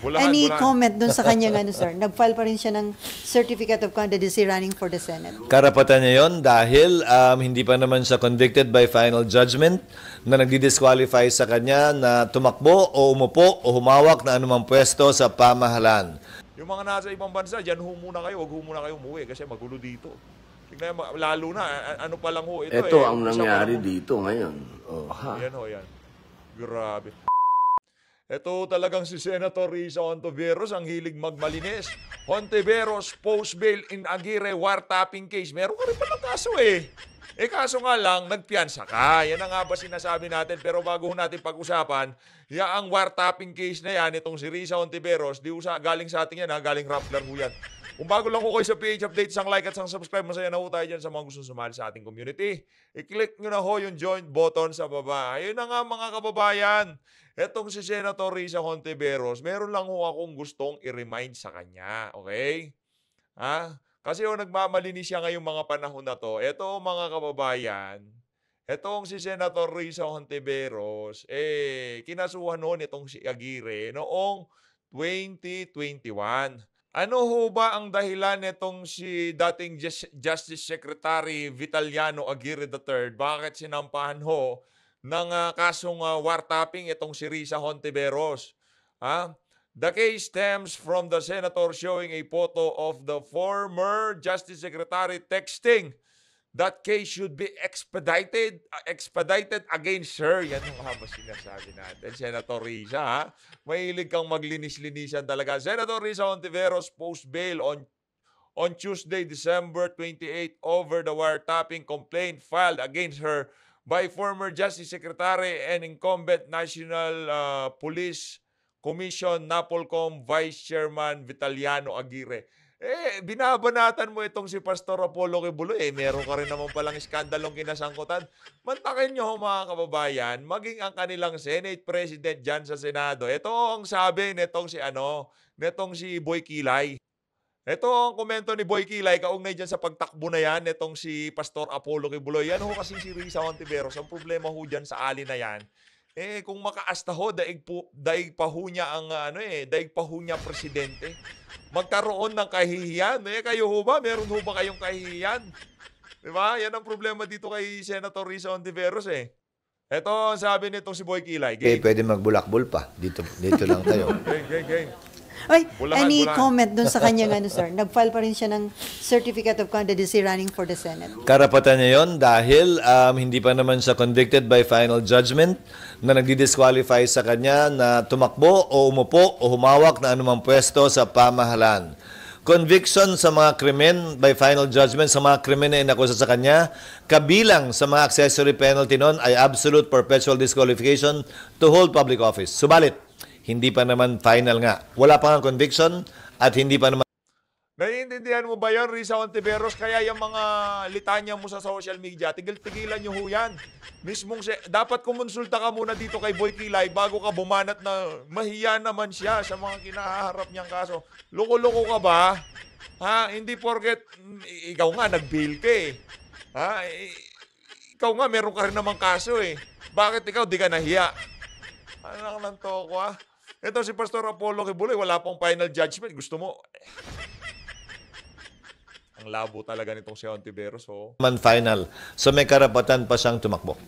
Bulahan, Any bulahan. comment dun sa kanyang ano, sir? Nag-file pa rin siya ng Certificate of Candidacy running for the Senate. Karapatan niya yon dahil hindi pa naman siya convicted by final judgment na nagdi-disqualify sa kanya na tumakbo o umupo o humawak na anumang pwesto sa pamahalaan. Yung mga nasa ibang bansa, dyan ho muna kayo, wag ho muna kayo umuwi kasi magulo dito. Tignan mo, lalo na, ano pa lang ho ito. Ito ang nangyari dito ngayon. Oh. Yan ho, yan. Grabe. Ito talagang si Senator Risa Hontiveros, ang hilig magmalinis. Hontiveros, post bail in Aguirre wiretapping case. Meron ka rin palang kaso eh. Kaso nga lang, nagpiyansa ka. Yan ang nga ba sinasabi natin. Pero bago natin pag-usapan, ang wiretapping case na yan, itong si Risa Hontiveros, galing sa atin yan ha, galing Rappler ho yan. Kung bago lang ko kayo sa PH Update, isang like at isang subscribe, masaya na ho tayo dyan sa mga gustong sumali sa ating community. I-click nyo na ho yung join button sa baba. Ayun na nga mga kababayan. Etong si Senator Risa Hontiveros, meron lang ho akong gustong i-remind sa kanya. Okay? Kasi nagmamalinis siya ngayong mga panahon na to. Eto mga kababayan, etong si Senator Risa Hontiveros, kinasuhan noon itong si Aguirre noong 2021. Ano ho ba ang dahilan nitong si dating Justice Secretary Vitaliano Aguirre III? Bakit sinampahan ho ng kasong wiretapping itong si Risa Hontiveros? The case stems from the senator showing a photo of the former Justice Secretary texting that case should be expedited against her. Yan ang habang sinasabi natin. Senator Risa, mahilig kang maglinis-linisan talaga. Senator Risa Hontiveros post bail on Tuesday, December 28 over the wiretapping complaint filed against her by former Justice Secretary and incumbent National Police Commission NAPOLCOM Vice Chairman Vitaliano Aguirre. Binabanatan mo itong si Pastor Apollo Kibuloy. Meron ka rin naman palang iskandalong kinasangkutan. Mantakin nyo mga kababayan, maging ang kanilang Senate President dyan sa Senado. Ito ang sabi netong si Boy Kilay. Ito ang komento ni Boy Kilay, kaugnay dyan sa pagtakbo na yan, netong si Pastor Apollo Kibuloy. Yan ho kasi si Risa Hontiveros. Ang problema ho dyan sa ali na yan, kung makaasta ho, daig pa ho niya presidente. Magkaroon ng kahihiyan. Kayo ho ba? Meron ho ba kayong kahihiyan? Diba? Yan ang problema dito kay Senator Risa Hontiveros Ito ang sabi nitong si Boy Kilay. Pwede magbulakbol pa. Dito lang tayo. Game. Ay, Bulahan, any bulahan. comment dun sa kanyang ano, sir? Nag-file pa rin siya ng Certificate of Candidacy running for the Senate. Karapatan niya yon dahil hindi pa naman siya convicted by final judgment na nagdi-disqualify sa kanya na tumakbo o umupo o humawak na anumang pwesto sa pamahalaan. Conviction sa mga krimen by final judgment sa mga krimen na inakusa sa kanya, kabilang sa mga accessory penalty nun ay absolute perpetual disqualification to hold public office. Subalit, hindi pa naman final nga. Wala pa nga conviction at hindi pa naman. Naiintindihan mo ba yan, Risa Hontiveros? Kaya yung mga litanya mo sa social media, tigil-tigilan nyo ho yan. Dapat kumonsulta ka muna dito kay Boy Kilay bago ka bumanat na mahiya naman siya sa mga kinaharap niyang kaso. Loko-loko ka ba? Hindi porket ikaw nga nag-bail ka ikaw nga meron ka rin namang kaso Bakit ikaw di ka nahiya? Ano lang toko Ito si Pastor Apollo Kibuloy, wala pang final judgment. Gusto mo? Ang labo talaga nitong si Hontiveros. Man final. So may karapatan pa siyang tumakbo.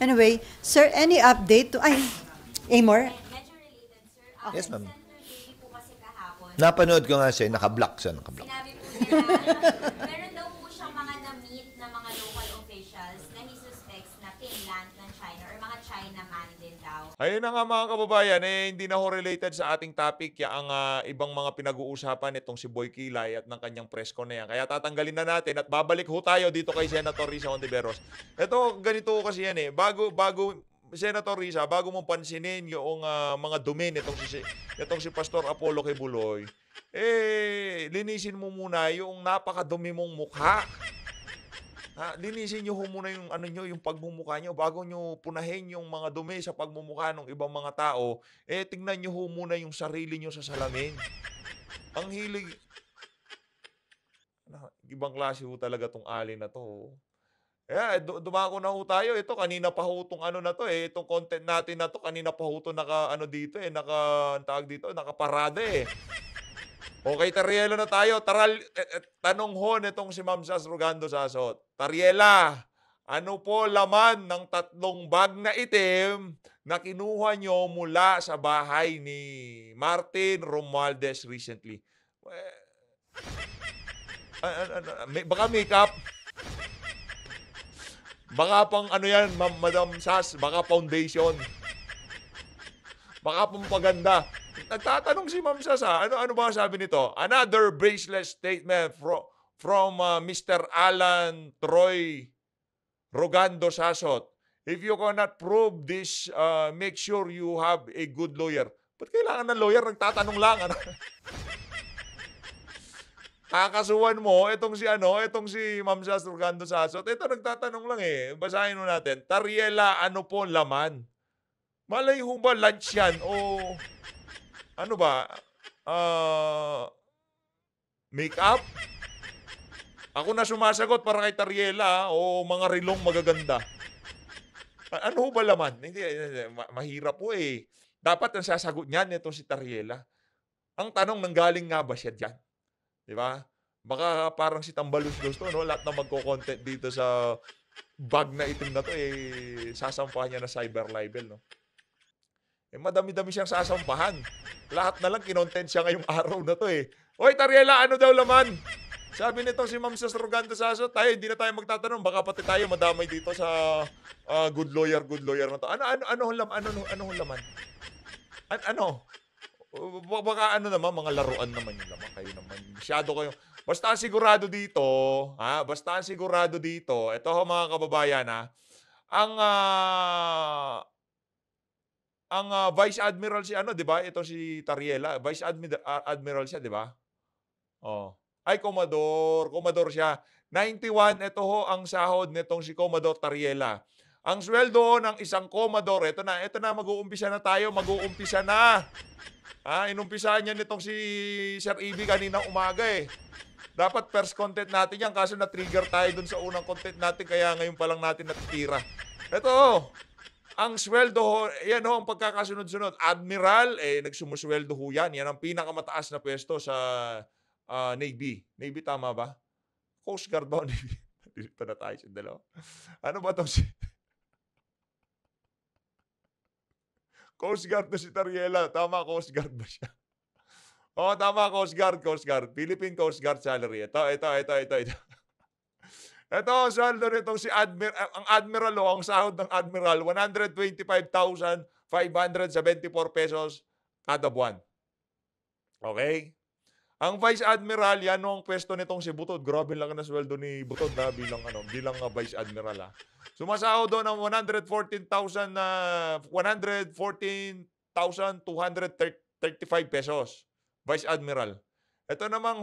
Anyway, sir, any update to... Amor? Medyo related, sir. Yes, ma'am. Senator Baby po kasi kahapon. Napanood ko nga siya, nakablock siya. Sinabi po niya, meron daw po siyang mga na-meet na mga local officials na he suspects na pinland ng China or mga China man din daw. Ayun na nga mga kababayan, hindi na ho related sa ating topic ang ibang mga pinag-uusapan itong si Boy Kilay at ng kanyang press con na yan. Kaya tatanggalin na natin at babalik ho tayo dito kay Senator Risa Hontiveros. Ito, ganito kasi yan Bago Senator Risa, bago mong pansinin yung mga dumi nitong si Pastor Apollo Kibuloy, linisin mo muna yung napakadumi mong mukha. Linisin nyo muna yung yung pagmumukha nyo bago nyo punahin yung mga dumi sa pagmumukha ng ibang mga tao. Tingnan nyo muna yung sarili nyo sa salamin. Ang hilig. Ibang klase talaga tong ali na to. Dumako na ho tayo. Ito, kanina pa ho itong ano na to eh. Itong content natin na to, kanina pa ho ito ano dito eh. Ang tawag dito, nakaparada eh. Okay, Tariela na tayo. Tanong ho nitong si Ma'am Sas Rogando Sasot. Tariela, ano po laman ng 3 bag na itim na kinuha nyo mula sa bahay ni Martin Romualdez recently? Baka makeup? Baka pang ano yan, Madam Sas, baka foundation. Baka pang paganda. Nagtatanong si Ma'am Sas ano ba sabi nito? Another baseless statement from Mr. Alan Troy Rogando Sasot. If you cannot prove this, make sure you have a good lawyer. Ba't kailangan ng lawyer? Nagtatanong lang. Ano? Kakasuhan mo, itong si Ma'am Sas Rogando Sasot. Ito, nagtatanong lang eh. Basahin mo natin. Tariela, ano po laman? Malay ho ba lunch yan? O ano ba? Make-up? Ako na sumasagot para kay Tariela o mga rilong magaganda. Ano ho ba laman? Hindi, mahirap po eh. Dapat ang sasagot niyan itong si Tariela. Ang tanong, nanggaling nga ba siya dyan? Di ba? Baka parang si Tambalus-Lus to, no? Lahat na magko-content dito sa bag na itim na to, eh, sasampahan niya na cyber libel, no? Eh, madami-dami siyang sasampahan. Lahat na lang kinontent siya ngayong araw na to, eh. Oy, Tariela, ano daw laman? Sabi nito si Ma'am Sas Rogando Sasot, hindi na tayo magtatanong. Baka pati tayo madamay dito sa good lawyer na to. Ano laman? Ano? Baka ano naman, mga laruan naman yun naman. Kayo naman. Masyado kayo. Basta ang sigurado dito, ito ho mga kababayan, ang Vice Admiral si di ba? Ito si Tariela, Vice Admiral siya, di ba? Oh. Ay, Commodore siya. 91, ito ho ang sahod nitong si Commodore Tariela. Ang sweldo ng isang Commodore, ito na, mag-uumpisa na tayo, inumpisahan niya nitong si Sir EB kaninang umaga eh. Dapat first content natin yan, kaso na-trigger tayo dun sa unang content natin, kaya ngayon pa lang natin natitira. Ito, ang sweldo, yan ho, ang pagkakasunod-sunod. Admiral, nagsumusweldo ho yan. Yan ang pinakamataas na pwesto sa Navy. Navy, tama ba? Coast Guard ba o Navy? Dito na tayo sa dalawa. Ano ba itong Coast Guard na si Tariela. Tama, Coast Guard ba siya? Oo, tama, Coast Guard. Philippine Coast Guard salary. Ito. Ito, ang sweldo nitong si ang Admiral, ang sahod ng Admiral, 125,574 pesos kada buwan. Okay? Ang Vice Admiral, yan ang pwesto nitong si Butod. Grabe lang na sweldo ni Butod bilang Vice Admiral. Sumasahod doon ng 114,235 pesos. Vice Admiral. Ito namang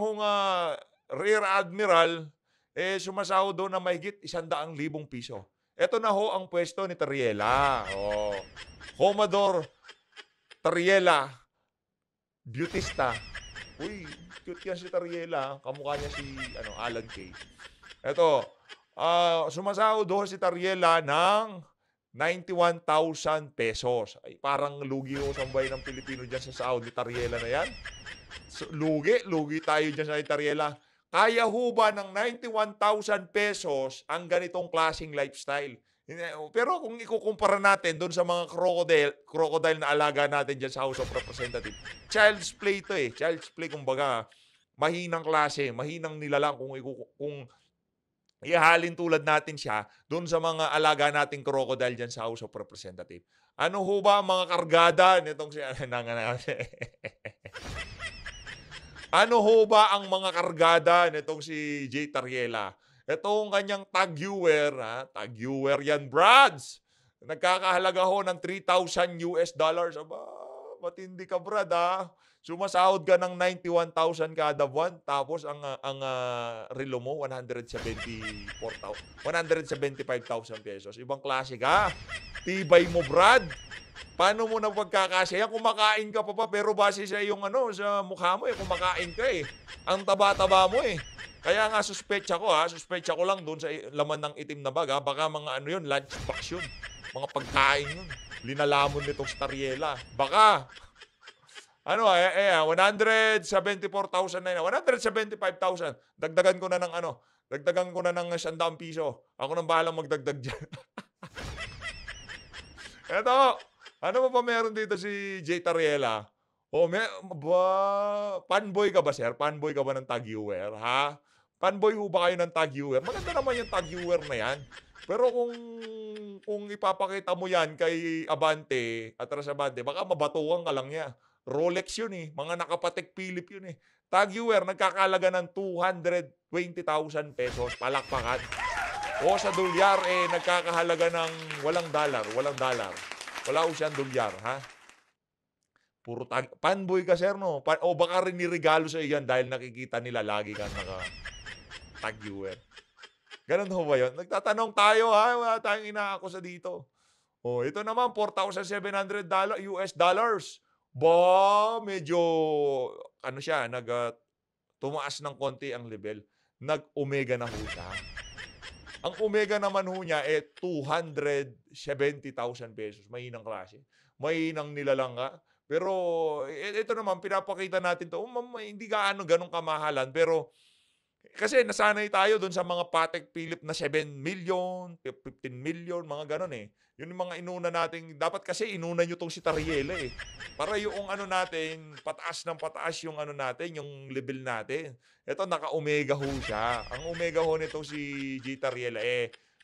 Rear Admiral, sumasahod doon ng mahigit 100,000 piso. Ito na ho ang pwesto ni Tariela. Oh. Commodore Tariela, beautista. Uy, cute yan si Tariela. Kamukha niya si Alan Kay. Ito, sumasahod doon si Tariela ng 91,000 pesos. Ay, parang lugi ho sa bayan ng Pilipino dyan sa sahod ni Tariela na yan. So, lugi tayo dyan sa Tariela. Kaya ho ba ng 91,000 pesos ang ganitong klaseng lifestyle? Pero kung ikukumpara natin doon sa mga crocodile na alaga natin dyan sa House of Representatives, child's play ito eh. Child's play, kumbaga, mahinang klase, mahinang nilalang kung ihalin tulad natin siya doon sa mga alaga nating crocodile dyan sa House of Representatives. Ano ho ba ang mga kargada nitong si... Ano ho ba ang mga kargada nitong si J. Tariela? Itong kanyang tag-viewer, tag-viewer yan, Brads. Nagkakahalaga ho ng $3,000. Aba, matindi ka, Brad, Sumasahod ka ng 91,000 kada buwan, tapos ang relo mo, 175,000 pesos. Ibang klase ka. Tibay mo, Brad. Paano mo na pagkakasya? Yan, kumakain ka pa pero base sa yung ano, sa mukha mo kumakain ka Ang taba-taba mo Kaya nga suspecha ko lang doon sa laman ng itim na bag baka mga ano yun, lunch box yun. Mga pagkain yun. Linalamon nitong Stariela. Baka 174,000 na yun. 175,000. Dagdagan ko na ng Dagdagan ko na ng 100 piso. Ako nang bahalang magdagdag dyan. Eto, ano pa meron dito si Jay Tariela? Fanboy ka ba, sir? Fanboy ka ba ng Tag-Heuer, ha? Fanboy ho ba kayo ng Tag-Heuer? Maganda naman yung Tag-Heuer na yan. Pero kung ipapakita mo yan kay Abante, Atras Abante, baka mabatukan ka lang niya. Rolex yun Mga nakapatek Philip yun Tag-Heuer, nagkakalaga ng 220,000 pesos. Palakpakan. O sa dolyar, nagkakahalaga ng walang dollar. Wala ho siyang dolyar, ha? Puro fanboy ka, sir, no? O baka rin niregalo sa iyan dahil nakikita nila lagi kang naka-Tag-Heuer. Ganun ho ba yun? Nagtatanong tayo, ha? Wala tayong inaakusa dito. O, ito naman, $4,700 US dollars. Medyo, tumaas ng konti ang level. Nag-omega na ho siya. Ang omega naman ho niya 270,000 pesos. Mahinang klase. Mahinang nilalang ka. Pero ito naman, pinapakita natin to. Hindi ganong kamahalan. Pero kasi nasanay tayo doon sa mga Patek Philippe na 7 million, 15 million, mga ganon Yun yung mga inuna natin. Dapat kasi inuna nyo tong si Tariela Para yung natin, pataas ng pataas yung natin, yung level natin. Ito, naka-omega ho siya. Ang omega ho nitong si G. Tariela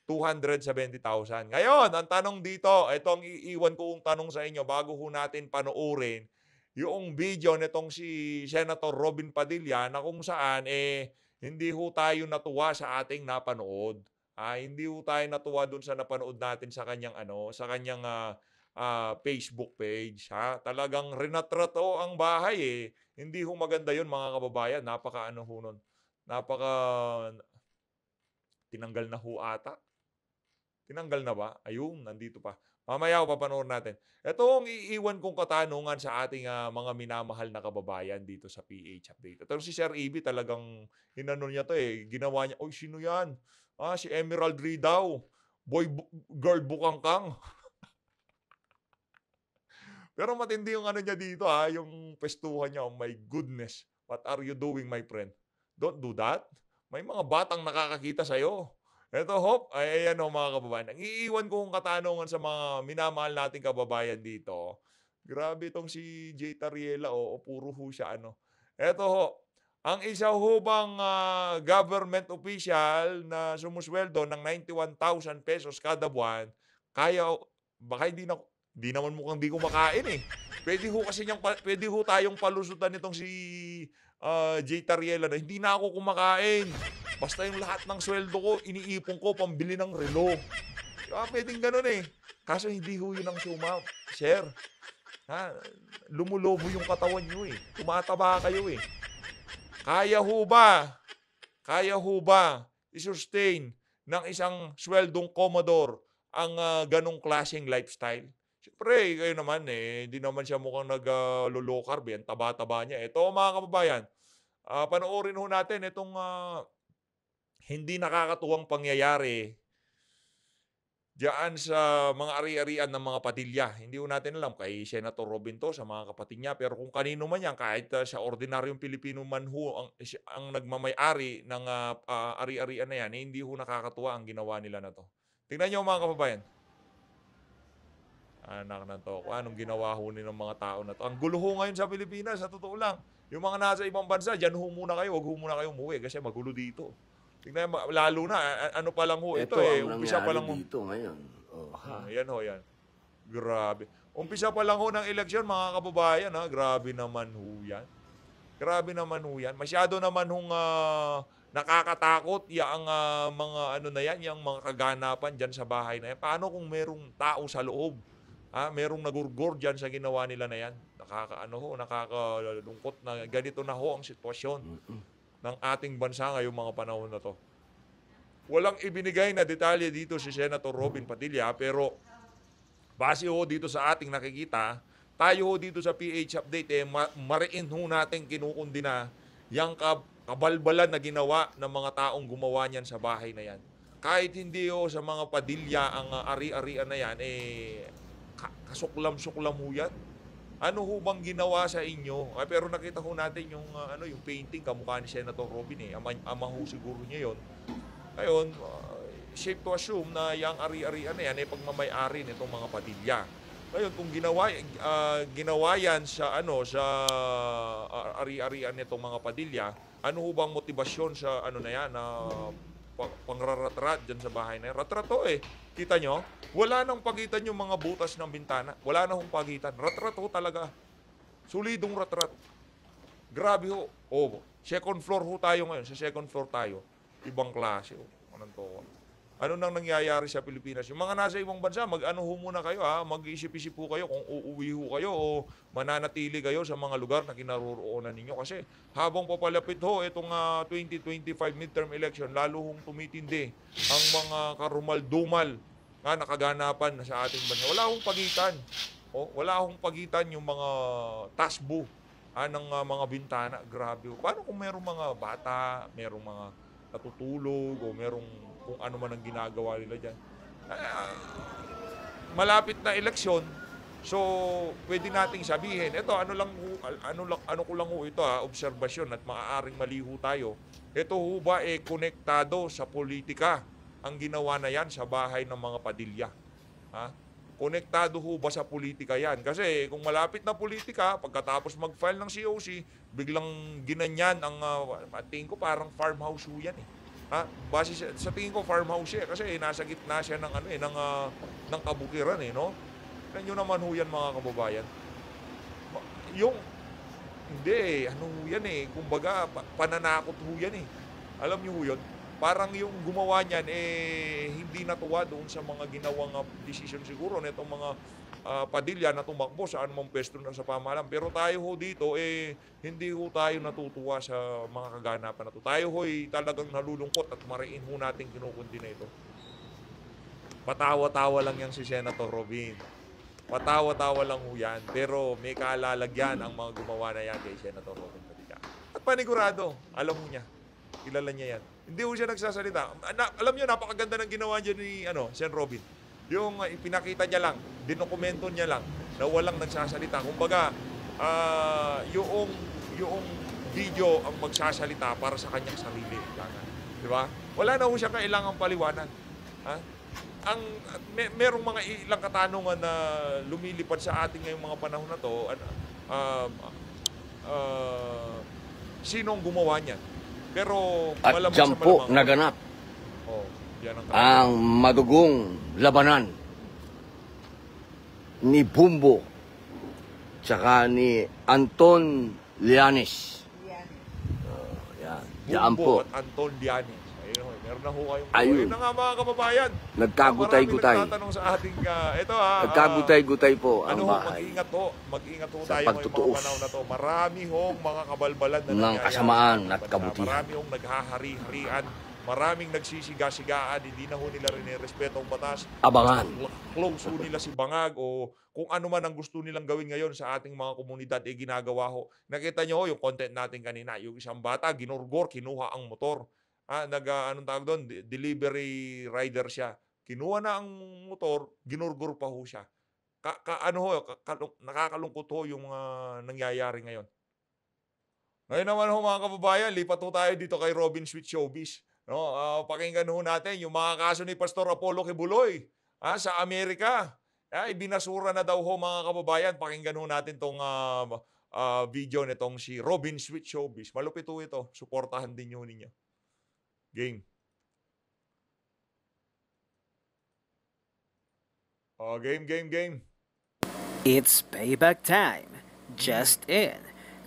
270,000. Ngayon, ang tanong dito, ito ang iiwan kong tanong sa inyo bago ho natin panoorin yung video nitong si Senator Robin Padilla na kung saan hindi ho tayo natuwa sa ating napanood. Hindi ho tayo natuwa dun sa napanood natin sa kanyang Facebook page, ha. Talagang rinatrato ang bahay Hindi ho maganda 'yun, mga kababayan. Napaka ho nun. Tinanggal na ho ata. Tinanggal na ba? Ayun, nandito pa. Mamaya papanoorin natin. Ito ang iiwan kong katanungan sa ating mga minamahal na kababayan dito sa PH Update. Ito si Sir EB talagang niya to Ginawa niya, "Oy, sino 'yan?" Si Emerald Ree daw. Girl Bukangkang. Pero matindi yung niya dito yung pestuhan niya. Oh my goodness. What are you doing, my friend? Don't do that. May mga batang nakakakita sa'yo. Ito, Hop. Ayan mga kababayan. Ang iiwan kong katanungan sa mga minamahal nating kababayan dito. Grabe itong si Jay Tariela. Puro ho siya Ito, Hop. Ang isa ho bang government official na sumusweldo ng 91,000 pesos kada buwan, baka hindi naman mukhang di kumakain Pwede ho tayong palusutan nitong si Jay Tariela na hindi na ako kumakain. Basta yung lahat ng sweldo ko, iniipon ko pambili ng relo. Pwedeng ganun Kaso hindi ho yun ang suma, sir. Lumulobo yung katawan nyo Tumataba kayo Kaya ho ba i-sustain ng isang sweldong Commodore ang ganong klaseng lifestyle? Siyempre, kayo naman hindi naman siya mukhang nag-low carb Ang taba-taba niya. Ito mga kababayan, panoorin ho natin itong hindi nakakatuwang pangyayari diyan sa mga ari-arian ng mga Padilla. Hindi ho natin alam kay Senator Robin to, sa mga kapatid niya. Pero kung kanino man yan, kahit sa ordinaryong Pilipino man ho, ang nagmamay-ari ng ari-arian na yan, hindi ho nakakatuwa ang ginawa nila na to. Tingnan niyo mga kababayan. Anak na to. Anong ginawa ho ng mga tao na to? Ang gulo ho ngayon sa Pilipinas, sa totoo lang. Yung mga nasa ibang bansa, dyan ho muna kayo. Huwag ho muna kayo umuwi kasi magulo dito. Tingnan, lalo na, pa lang ho ito umpisa pa lang dito ngayon. Yan. Grabe. Umpisa pa lang ho ng eleksyon, mga kababayan, Grabe naman ho yan. Masyado naman hong nakakatakot yung mga yung mga kaganapan dyan sa bahay na yan. Paano kung merong tao sa loob? Merong nagurgur dyan sa ginawa nila na yan. Nakakalungkot na ganito na ho ang sitwasyon ng ating bansa ngayong mga panahon na to. Walang ibinigay na detalye dito si Senator Robin Padilla pero base ho dito sa ating nakikita, tayo ho dito sa PH Update, mariin ho natin kinukundina yung kabalbalan na ginawa ng mga taong gumawa niyan sa bahay na yan. Kahit hindi ho sa mga Padilla ang ari-arian na yan, kasuklam-suklam ho yan. Ano ho bang ginawa sa inyo? Pero nakita ho natin yung, yung painting, kamukha ni Senator Robin ama ho siguro niya yun. Ngayon, safe to assume na yung ari-arian na yan pagmamay-ari nitong mga Padilla. Ngayon, kung ginawa yan sa ari-arian nitong mga Padilla, ano ho bang motibasyon sa na yan na pangraratrat dyan sa bahay na yan? Ratrato Kita nyo? Wala nang pagitan yung mga butas ng bintana. Wala na hong pagitan. Ratrato talaga. Solidong ratrat. Grabe ho. Second floor ho tayo ngayon. Sa second floor tayo. Ibang klase ho. Anong to? Ano nang nangyayari sa Pilipinas? Yung mga nasa ibang bansa, mag-ano ho muna kayo mag-isip-isip ho kayo kung uuwi ho kayo o mananatili kayo sa mga lugar na kinaroroonan ninyo. Kasi habang papalapit ho itong 2025 midterm election, lalo hong tumitindi ang mga karumal-dumal na nakaganapan sa ating bansa. Wala hong pagitan. Wala hong pagitan yung mga tasbo ng mga bintana. Grabe ho. Paano kung merong mga bata, merong mga natutulog o merong kung ano man ang ginagawa nila dyan. Malapit na eleksyon, so pwede nating sabihin, ano ko lang ho ito obserbasyon at maaaring maliho tayo. Ito ho ba konektado sa politika ang ginawa na yan sa bahay ng mga Padilla? Konektado ho ba sa politika yan? Kasi kung malapit na politika, pagkatapos mag-file ng COC, biglang ginanyan ang, tingin ko parang farmhouse ho yan Base sa tingin ko farmhouse siya kasi nasa gitna siya ng ng kabukiran no. Ganyan naman ho yan mga kababayan. Yung hindi yan kumbaga pananakot ho yan Alam niyo ho yun? Parang yung gumawa niyan hindi natuwa doon sa mga ginawang decision siguro nitong mga Padilla na tumakbo sa anumang pwesto na sa pamahalaan. Pero tayo ho dito, hindi ho tayo natutuwa sa mga kaganapan na to. Tayo ho talagang nalulungkot at mariin ho natin kinukundi na ito. Patawa-tawa lang yan si Senator Robin. Patawa-tawa lang ho yan. Pero may kaalalagyan ang mga gumawa na yan kay Senator Robin Padilla. At panigurado, alam mo niya. Kilala niya yan. Hindi ho siya nagsasalita. Alam niyo, napakaganda ng ginawa niya ni Sen Robin. Yung ipinakita niya lang, dinokumento niya lang na walang nagsasalita. Kumbaga, yung video ang magsasalita para sa kanyang sarili. Di ba? Wala na ho siya kailangang paliwanag. Merong mga ilang katanungan na lumilipad sa ating ngayong mga panahon na to. Sinong gumawa niyan? Pero at malamang dyan po naganap ang madugong labanan ni Bumbo tsaka ni Anton Llanes. Yan. Diyan po. Bumbo at Anton Llanes. Meron na ho kayong ayun na nga mga kababayan. Nagkagutay-gutay. Nagtatanong sa ating nagkagutay-gutay po ang bahay. Mag-ingat ho sa tayo ngayong mga panahon na to. Marami hong mga kabalbalan na ng kasamaan at kabutihan. Marami hong naghahari-harian. Maraming nagsisiga-sigaan, hindi na ho nila rin-respeto ang batas. Abangan. Close ho nila si Bangag o kung ano man ang gusto nilang gawin ngayon sa ating mga komunidad, ginagawa ho. Nakita nyo ho yung content natin kanina. Yung isang bata, ginurgor, kinuha ang motor. Anong tawag doon? Delivery rider siya. Kinuha na ang motor, ginurgor pa ho siya. Nakakalungkot ho yung nangyayari ngayon. Ngayon naman ho mga kababayan, lipat ho tayo dito kay Robin Sweet Showbiz. No, pakinggan ho natin yung mga kaso ni Pastor Apollo Kibuloy sa Amerika. Ibinasura na daw ho mga kababayan. Pakinggan ho natin tong video nitong si Robin Sweet Showbiz. Malupit ho ito. Suportahan din nyo ninyo. Game. Game. It's payback time. Just in.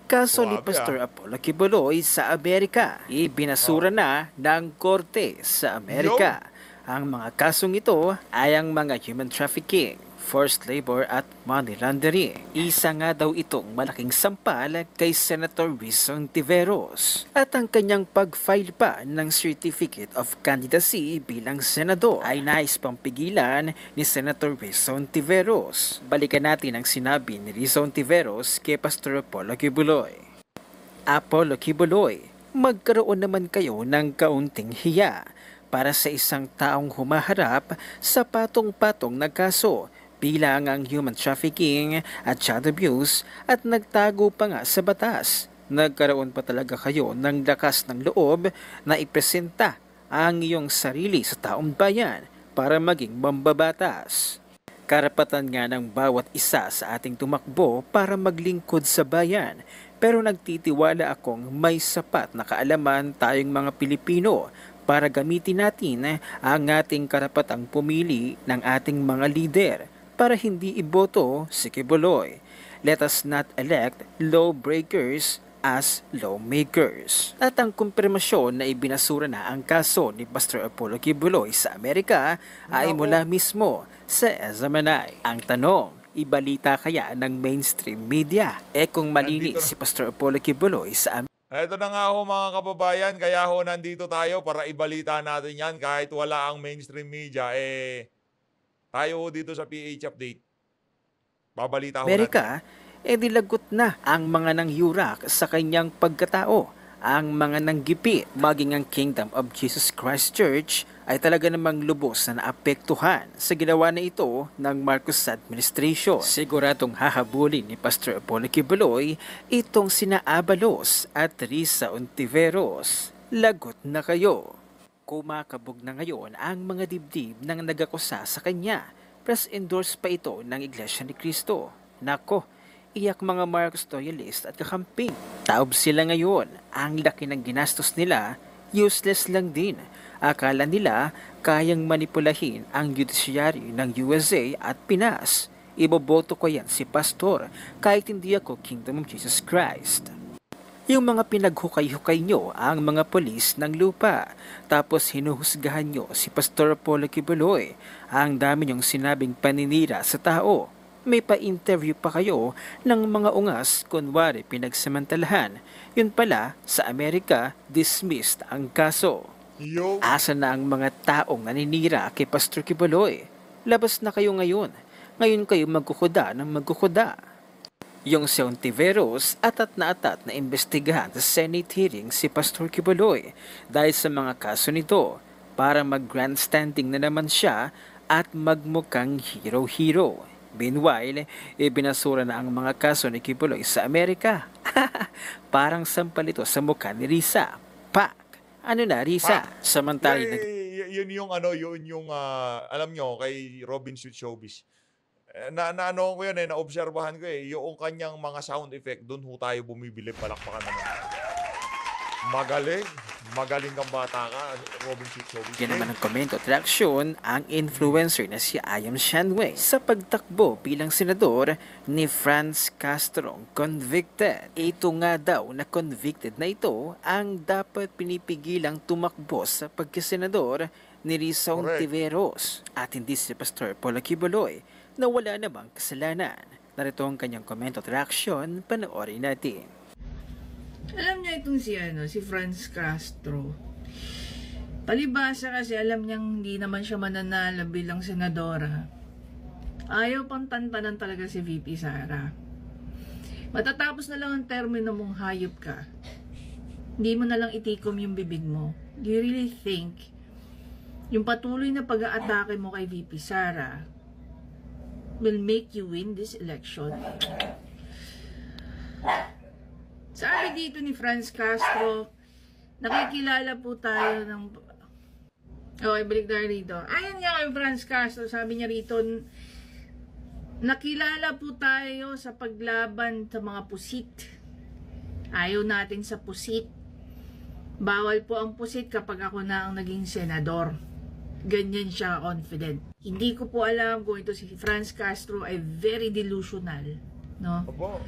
Kaso ni Pastor Apollo Kibuloy sa Amerika. Ibinasura na ng korte sa Amerika. Ang mga kasong ito ay ang mga human trafficking, forced labor at money laundering. Isa nga daw itong malaking sampal kay Senator Risa Ontiveros at ang kanyang pag-file pa ng Certificate of Candidacy bilang senador ay nais pang pigilan ni Senator Risa Ontiveros. Balikan natin ang sinabi ni Risa Ontiveros kay Pastor Apollo Kibuloy. Apollo Kibuloy, magkaroon naman kayo ng kaunting hiya para sa isang taong humaharap sa patong-patong na kaso bilang ang human trafficking at child abuse at nagtago pa nga sa batas. Nagkaroon pa talaga kayo ng lakas ng loob na ipresenta ang iyong sarili sa taong bayan para maging mambabatas. Karapatan nga ng bawat isa sa ating tumakbo para maglingkod sa bayan, pero nagtitiwala akong may sapat na kaalaman tayong mga Pilipino para gamitin natin ang ating karapatang pumili ng ating mga lider para hindi iboto si Kibuloy. Let us not elect lawbreakers as lawmakers. At ang kumpirmasyon na ibinasura na ang kaso ni Pastor Apollo Kibuloy sa Amerika ay mula mismo sa SMNI. Ang tanong, ibalita kaya ng mainstream media? Kung malinis si Pastor Apollo Kibuloy sa Amerika, Ito na nga ho mga kababayan, kaya ho nandito tayo para ibalita natin yan kahit wala ang mainstream media. Tayo ho dito sa PH Update. Babalita ho Amerika, dilagot na ang mga nangyurak sa kanyang pagkatao. Ang mga nanggipi, maging ang Kingdom of Jesus Christ Church ay talaga namang lubos na naapektuhan sa ginawa na ito ng Marcos administration. Siguradong hahabulin ni Pastor Apollo Kibuloy itong sina Abalos at Risa Ontiveros. Lagot na kayo. Kumakabog na ngayon ang mga dibdib ng nagakusa sa kanya. Press endorse pa ito ng Iglesia ni Cristo. Nako, iyak mga Marcos loyalist at kakamping. Taob sila ngayon. Ang laki ng ginastos nila, useless lang din. Akala nila kayang manipulahin ang judiciary ng USA at Pinas. Iboboto ko yan si Pastor kahit hindi ako Kingdom of Jesus Christ. Yung mga pinaghukay-hukay nyo ang mga polis ng lupa. Tapos hinuhusgahan nyo si Pastor Apollo Kibuloy. Ang dami nyong sinabing paninira sa tao. May pa-interview pa kayo ng mga ungas kunwari pinagsamantalahan. Yun pala, sa Amerika, dismissed ang kaso. Yo. Asa na ang mga taong naninira kay Pastor Kibuloy? Labas na kayo ngayon. Ngayon kayo magkukuda ng magkukuda. Yung si Ontiveros atat na imbestigahan sa Senate hearing si Pastor Kibuloy dahil sa mga kaso nito para mag-grandstanding na naman siya at magmukhang hero-hero. Meanwhile, ibinasura na ang mga kaso ni Kibuloy sa Amerika. Parang sampal ito sa mukha ni Risa. Pak! Ano na, Risa? Samantaling Yun yung alam nyo, kay Robin Sweet Showbiz. Ano ko yun naobserbahan ko yung kanyang mga sound effect, doon ho tayo bumibili, palakpakan naman. Magaling kang bata ka, Robin Sweet Showbiz. Yan naman ang komento at reaksyon ang influencer na si Ayam Shanwei sa pagtakbo bilang senador ni Franz Castro convicted. Ito nga daw na convicted na ito ang dapat pinipigilang tumakbo sa pagkasenador ni Risa Ontiveros at hindi si Pastor Apollo Kibuloy na wala namang kasalanan. Narito ang kanyang komento at reaksyon, panoorin natin. Alam niya itong si Franz Castro. Palibasa kasi alam niyang hindi naman siya mananalo bilang senadora. Ayaw pang tantanan talaga si VP Sara. Matatapos na lang ang termino mong hayop ka. Hindi mo na lang itikom yung bibig mo. Do you really think yung patuloy na pag-aatake mo kay VP Sara will make you win this election? Sabi dito ni Franz Castro, nakikilala po tayo ng... Okay, balik tayo rito. Ayon nga kay Franz Castro, sabi niya rito, nakilala po tayo sa paglaban sa mga pusit. Ayaw natin sa pusit. Bawal po ang pusit kapag ako na ang naging senador. Ganyan siya confident. Hindi ko po alam kung ito si Franz Castro ay very delusional. No? Opo.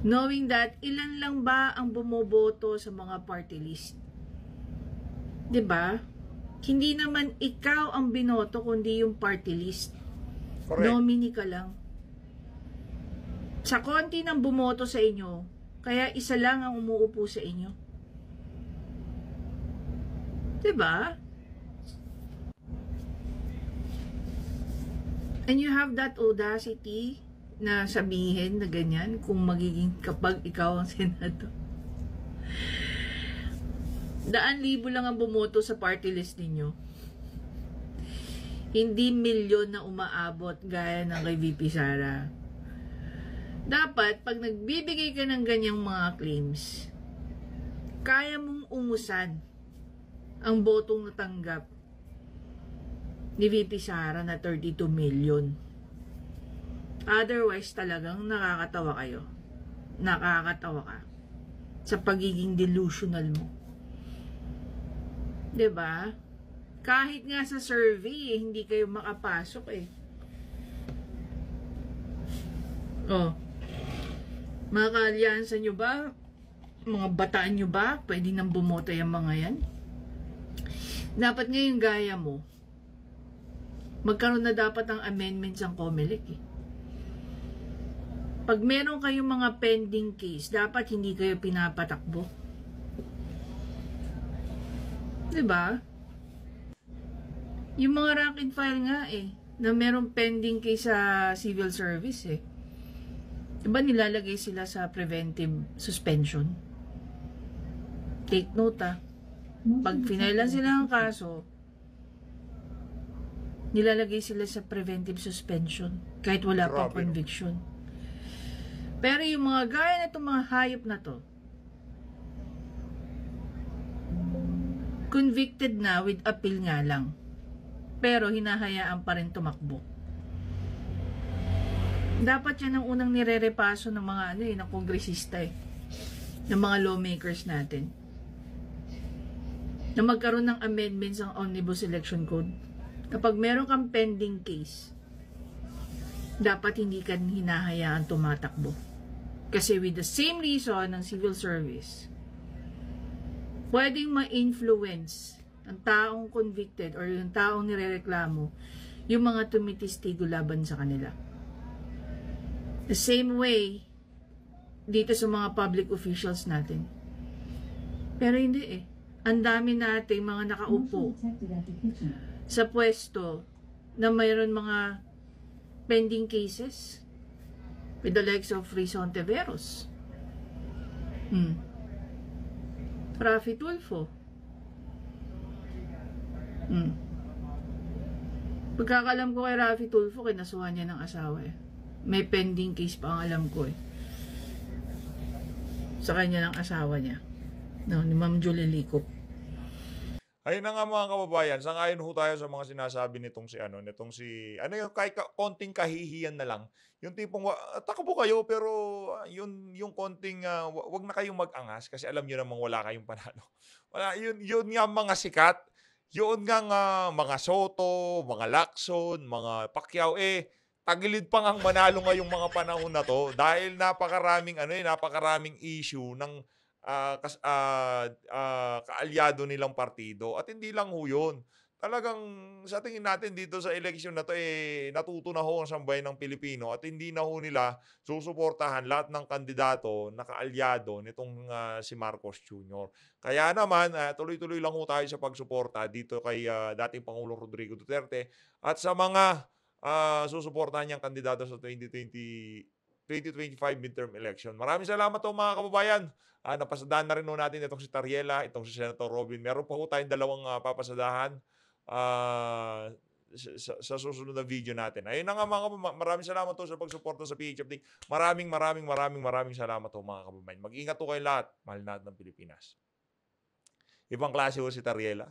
Knowing that, ilan lang ba ang bumoboto sa mga party list? 'Di ba? Hindi naman ikaw ang binoto, kundi yung party list. Correct. Nominee ka lang. Sa konti ng bumoto sa inyo, kaya isa lang ang umuupo sa inyo. Diba? And you have that audacity na sabihin na ganyan kung magiging kapag ikaw ang senador. 100,000 lang ang bumoto sa party list ninyo. Hindi milyon na umaabot gaya ng kay VP Sara. Dapat, pag nagbibigay ka ng ganyang mga claims, kaya mong umusan ang botong natanggap ni VP Sara na 32 million. Otherwise, talagang nakakatawa kayo. Nakakatawa ka sa pagiging delusional mo. 'Di ba? Kahit nga sa survey, hindi kayo makapasok eh. Oh. Mga kaalyansa nyo ba? Mga bataan nyo ba? Pwede nang bumoto yung mga yan? Dapat ngayon gaya mo, magkaroon na dapat ang amendments ang COMELEC eh. Pag meron kayong mga pending case, dapat hindi kayo pinapatakbo. Diba? Yung mga rank and file nga eh, na meron pending case sa civil service eh. Diba nilalagay sila sa preventive suspension? Take note ah. Pag finailan sila ng kaso, nilalagay sila sa preventive suspension kahit wala pang conviction. Pero yung mga gaya na itong mga hayop na to, convicted na with appeal nga lang. Pero hinahayaan pa rin tumakbo. Dapat yan ang unang nirerepaso ng mga ng kongresista eh. Ng mga lawmakers natin. Na magkaroon ng amendments ang Omnibus Election Code. Kapag meron kang pending case, dapat hindi ka hinahayaan tumatakbo. Kasi with the same reason ng civil service, pwedeng ma-influence ang taong convicted or yung taong nirereklamo yung mga tumitistigo laban sa kanila. The same way dito sa mga public officials natin. Pero hindi eh. Ang dami nating mga nakaupo sa pwesto na mayroon mga pending cases with the likes of Rizon Tiveros. Rafi Tulfo. Pagkakalam ko kay Rafi Tulfo, kinasuhan niya ng asawa eh. May pending case pa ang alam ko eh. Sa kanya ng asawa niya. No, ni Ma'am Julie Licop. Ayun na nga mga kababayan, sangayon ho tayo sa mga sinasabi nitong si yung konting kahihiyan na lang. Yung tipong, takbo kayo pero yung konting, wag na kayong mag-angas kasi alam niyo namang wala kayong panalo. Wala, yun nga mga sikat, yun nga mga Soto, mga Lacson, mga Pacquiao, tagilid pa ngang manalo ngayong mga panahon na to dahil napakaraming issue ng kaalyado nilang partido. At hindi lang ho yun. Talagang sa tingin natin dito sa eleksyon na to, natuto na ho ang sambayan ng Pilipino at hindi na ho nila susuportahan lahat ng kandidato na kaalyado nitong si Marcos Jr. Kaya naman, tuloy-tuloy lang ho tayo sa pagsuporta dito kay dating Pangulong Rodrigo Duterte at sa mga susuportahan niyang kandidato sa 2025 midterm election. Maraming salamat po mga kababayan. Napasadahan na rin ho natin itong si Tariela, itong si Senator Robin. Meron pa ho tayong dalawang papasadahan sa susunod na video natin. Ayun na nga mga kababayan. Maraming salamat po sa pagsuporta sa PH Update. Maraming salamat po mga kababayan. Mag-ingat po kayo lahat. Mahal natin ng Pilipinas. Ibang klase ho si Tariela.